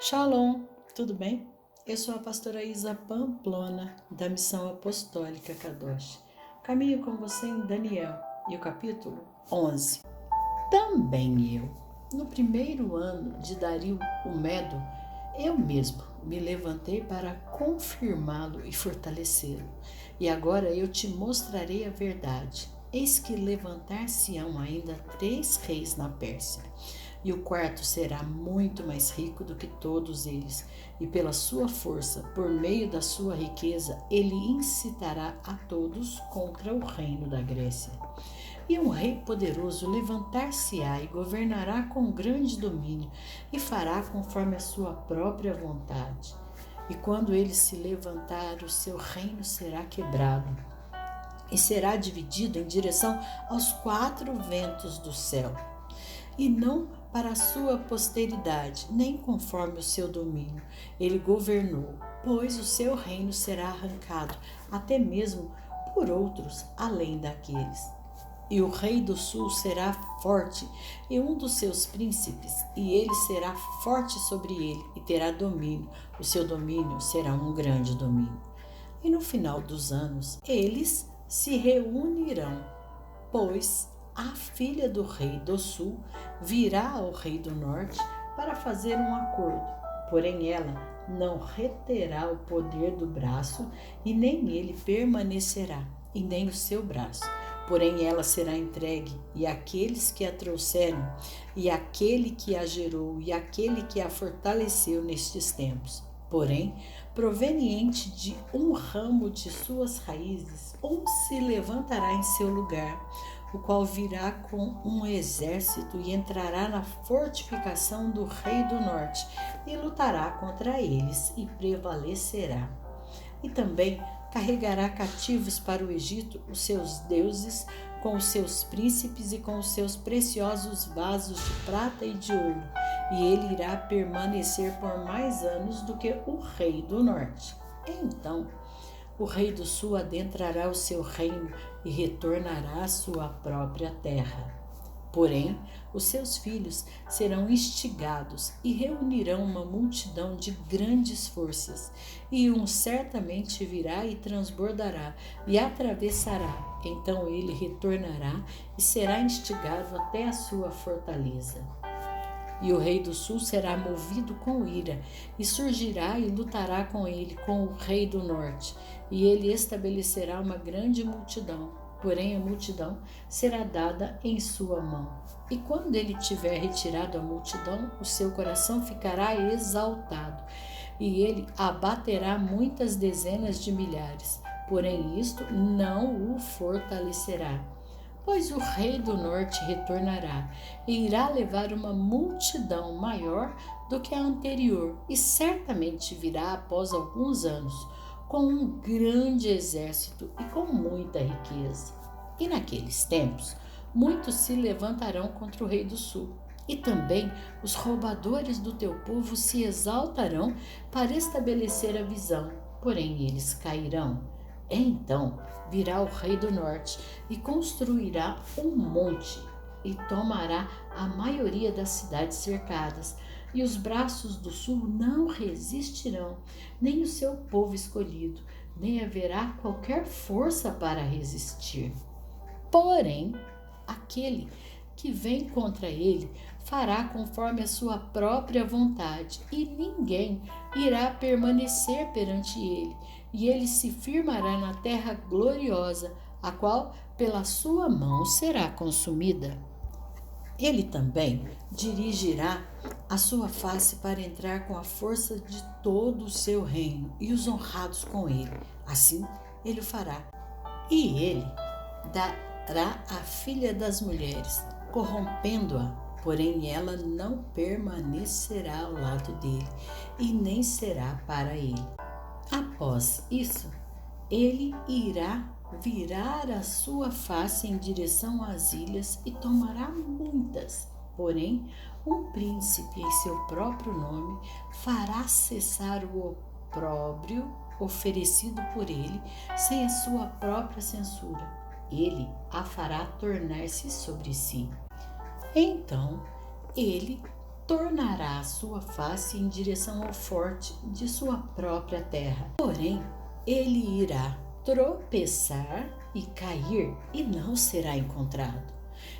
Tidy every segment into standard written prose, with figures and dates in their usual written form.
Shalom, tudo bem? Eu sou a pastora Isa Pamplona, da Missão Apostólica Kadosh. Caminho com você em Daniel e o capítulo 11. Também eu, no primeiro ano de Dario o Medo, eu mesmo me levantei para confirmá-lo e fortalecê-lo. E agora eu te mostrarei a verdade. Eis que levantar-se-ão ainda 3 reis na Pérsia, e o quarto será muito mais rico do que todos eles, e pela sua força, por meio da sua riqueza, ele incitará a todos contra o reino da Grécia. E um rei poderoso levantar-se-á e governará com grande domínio, e fará conforme a sua própria vontade. E quando ele se levantar, o seu reino será quebrado, e será dividido em direção aos 4 ventos do céu, e não para a sua posteridade, nem conforme o seu domínio. Ele governou, pois o seu reino será arrancado, até mesmo por outros além daqueles. E o rei do sul será forte, e um dos seus príncipes, e ele será forte sobre ele, e terá domínio. O seu domínio será um grande domínio. E no final dos anos, eles se reunirão, pois a filha do rei do sul virá ao rei do norte para fazer um acordo. Porém ela não reterá o poder do braço, e nem ele permanecerá, e nem o seu braço. Porém ela será entregue, e aqueles que a trouxeram, e aquele que a gerou, e aquele que a fortaleceu nestes tempos. Porém, proveniente de um ramo de suas raízes, um se levantará em seu lugar, o qual virá com um exército e entrará na fortificação do rei do norte, e lutará contra eles e prevalecerá. E também carregará cativos para o Egito os seus deuses, com os seus príncipes e com os seus preciosos vasos de prata e de ouro, e ele irá permanecer por mais anos do que o rei do norte. Então o rei do sul adentrará o seu reino e retornará à sua própria terra. Porém, os seus filhos serão instigados e reunirão uma multidão de grandes forças, e um certamente virá e transbordará e atravessará. Então ele retornará e será instigado até a sua fortaleza. E o rei do sul será movido com ira, e surgirá e lutará com ele, com o rei do norte, e ele estabelecerá uma grande multidão. Porém a multidão será dada em sua mão. E quando ele tiver retirado a multidão, o seu coração ficará exaltado, e ele abaterá muitas dezenas de milhares. Porém isto não o fortalecerá. Pois o rei do norte retornará e irá levar uma multidão maior do que a anterior, e certamente virá após alguns anos, com um grande exército e com muita riqueza. E naqueles tempos, muitos se levantarão contra o rei do sul, e também os roubadores do teu povo se exaltarão para estabelecer a visão, porém eles cairão. Então virá o rei do norte e construirá um monte, e tomará a maioria das cidades cercadas, e os braços do sul não resistirão, nem o seu povo escolhido, nem haverá qualquer força para resistir. Porém, aquele que vem contra ele fará conforme a sua própria vontade, e ninguém irá permanecer perante ele, e ele se firmará na terra gloriosa, a qual pela sua mão será consumida. Ele também dirigirá a sua face para entrar com a força de todo o seu reino, e os honrados com ele. Assim ele o fará. E ele dará a filha das mulheres, corrompendo-a, porém ela não permanecerá ao lado dele, e nem será para ele. Após isso, ele irá virar a sua face em direção às ilhas e tomará muitas. Porém, um príncipe em seu próprio nome fará cessar o opróbrio oferecido por ele, sem a sua própria censura. Ele a fará tornar-se sobre si. Então ele tornará a sua face em direção ao forte de sua própria terra. Porém, ele irá tropeçar e cair e não será encontrado.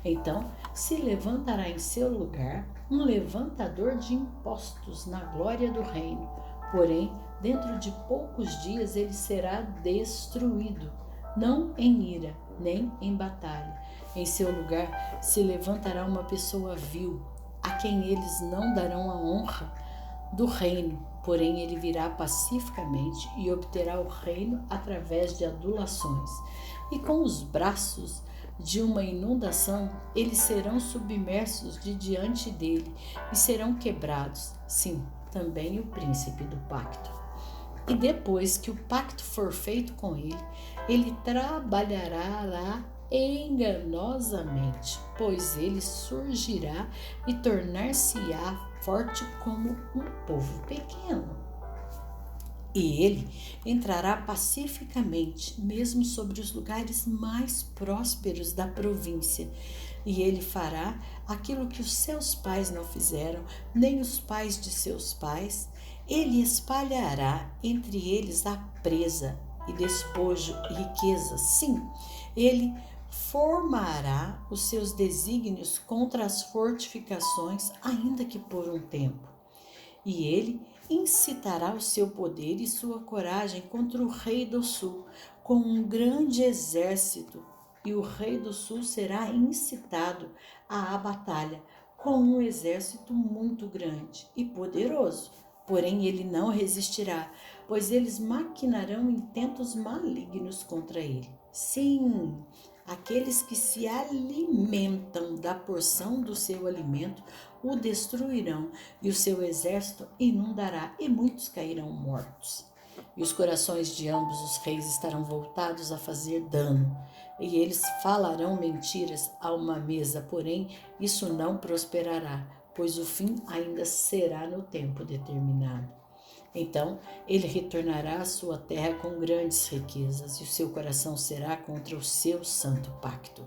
Então se levantará em seu lugar um levantador de impostos na glória do reino. Porém, dentro de poucos dias ele será destruído, não em ira, nem em batalha. Em seu lugar se levantará uma pessoa vil, a quem eles não darão a honra do reino, porém ele virá pacificamente e obterá o reino através de adulações. E com os braços de uma inundação, eles serão submersos de diante dele e serão quebrados, sim, também o príncipe do pacto. E depois que o pacto for feito com ele, ele trabalhará lá enganosamente, pois ele surgirá e tornar-se-á forte como um povo pequeno. E ele entrará pacificamente, mesmo sobre os lugares mais prósperos da província. E ele fará aquilo que os seus pais não fizeram, nem os pais de seus pais. Ele espalhará entre eles a presa e despojo e riqueza. Sim, ele formará os seus desígnios contra as fortificações, ainda que por um tempo. E ele incitará o seu poder e sua coragem contra o rei do sul, com um grande exército, e o rei do sul será incitado à batalha com um exército muito grande e poderoso. Porém, ele não resistirá, pois eles maquinarão intentos malignos contra ele. Sim, aqueles que se alimentam da porção do seu alimento o destruirão, e o seu exército inundará, e muitos cairão mortos. E os corações de ambos os reis estarão voltados a fazer dano, e eles falarão mentiras a uma mesa, porém isso não prosperará, pois o fim ainda será no tempo determinado. Então ele retornará à sua terra com grandes riquezas, e o seu coração será contra o seu santo pacto.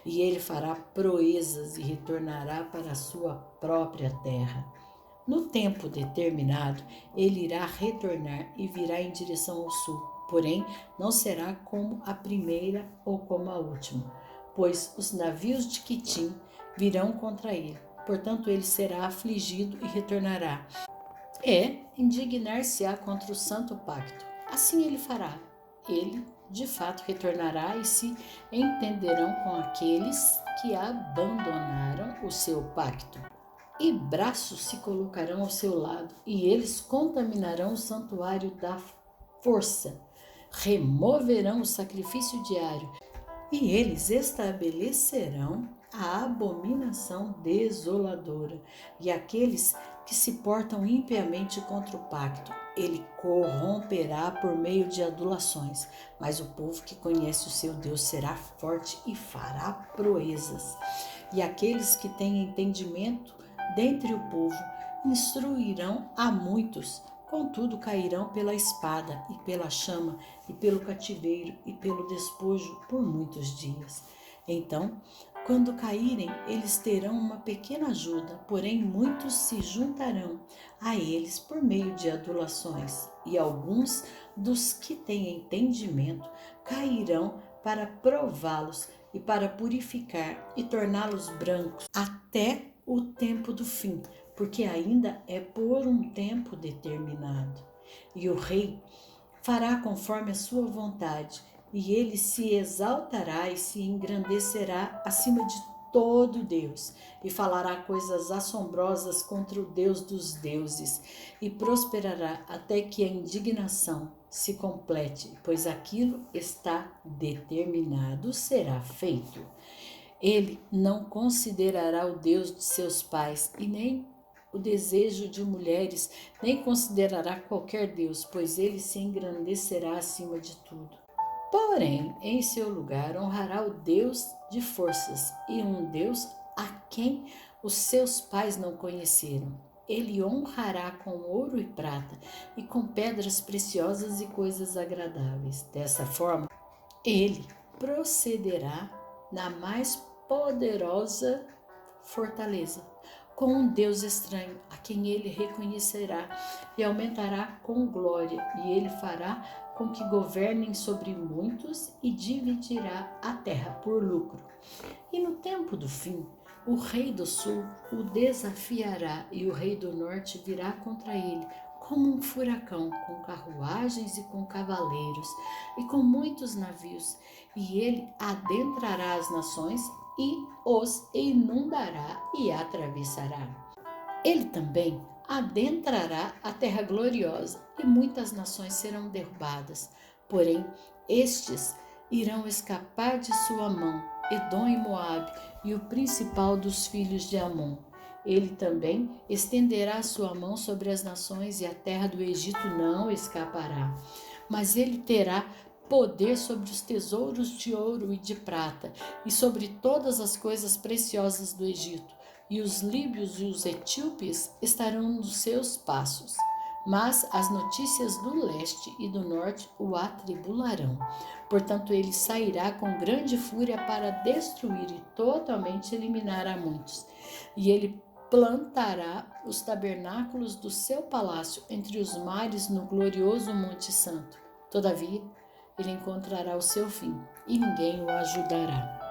E ele fará proezas e retornará para a sua própria terra. No tempo determinado, ele irá retornar e virá em direção ao sul, porém não será como a primeira ou como a última, pois os navios de Quitim virão contra ele. Portanto, ele será afligido e retornará. Indignar-se-á contra o santo pacto. Assim ele fará. Ele, de fato, retornará e se entenderão com aqueles que abandonaram o seu pacto. E braços se colocarão ao seu lado, e eles contaminarão o santuário da força, removerão o sacrifício diário, e eles estabelecerão a abominação desoladora, e aqueles que se portam impiamente contra o pacto, ele corromperá por meio de adulações, mas o povo que conhece o seu Deus será forte e fará proezas. E aqueles que têm entendimento dentre o povo instruirão a muitos, contudo cairão pela espada e pela chama e pelo cativeiro e pelo despojo por muitos dias. Então, quando caírem, eles terão uma pequena ajuda, porém muitos se juntarão a eles por meio de adulações, e alguns dos que têm entendimento cairão para prová-los e para purificar e torná-los brancos até o tempo do fim, porque ainda é por um tempo determinado. E o rei fará conforme a sua vontade, e ele se exaltará e se engrandecerá acima de todo Deus, e falará coisas assombrosas contra o Deus dos deuses, e prosperará até que a indignação se complete, pois aquilo está determinado será feito. Ele não considerará o Deus de seus pais, e nem o desejo de mulheres, nem considerará qualquer Deus, pois ele se engrandecerá acima de tudo. Porém, em seu lugar honrará o Deus de forças, e um Deus a quem os seus pais não conheceram. Ele honrará com ouro e prata, e com pedras preciosas e coisas agradáveis. Dessa forma, ele procederá na mais poderosa fortaleza, com um Deus estranho, a quem ele reconhecerá, e aumentará com glória, e ele fará com que governem sobre muitos e dividirá a terra por lucro. E no tempo do fim, o rei do sul o desafiará e o rei do norte virá contra ele, como um furacão, com carruagens e com cavaleiros e com muitos navios, e ele adentrará as nações e os inundará e atravessará. Ele também adentrará a terra gloriosa e muitas nações serão derrubadas, porém estes irão escapar de sua mão, Edom e Moabe e o principal dos filhos de Amon. Ele também estenderá sua mão sobre as nações e a terra do Egito não escapará, mas ele terá poder sobre os tesouros de ouro e de prata e sobre todas as coisas preciosas do Egito, e os líbios e os etíopes estarão nos seus passos. Mas as notícias do leste e do norte o atribularão. Portanto, ele sairá com grande fúria para destruir e totalmente eliminar a muitos. E ele plantará os tabernáculos do seu palácio entre os mares no glorioso Monte Santo. Todavia, ele encontrará o seu fim e ninguém o ajudará.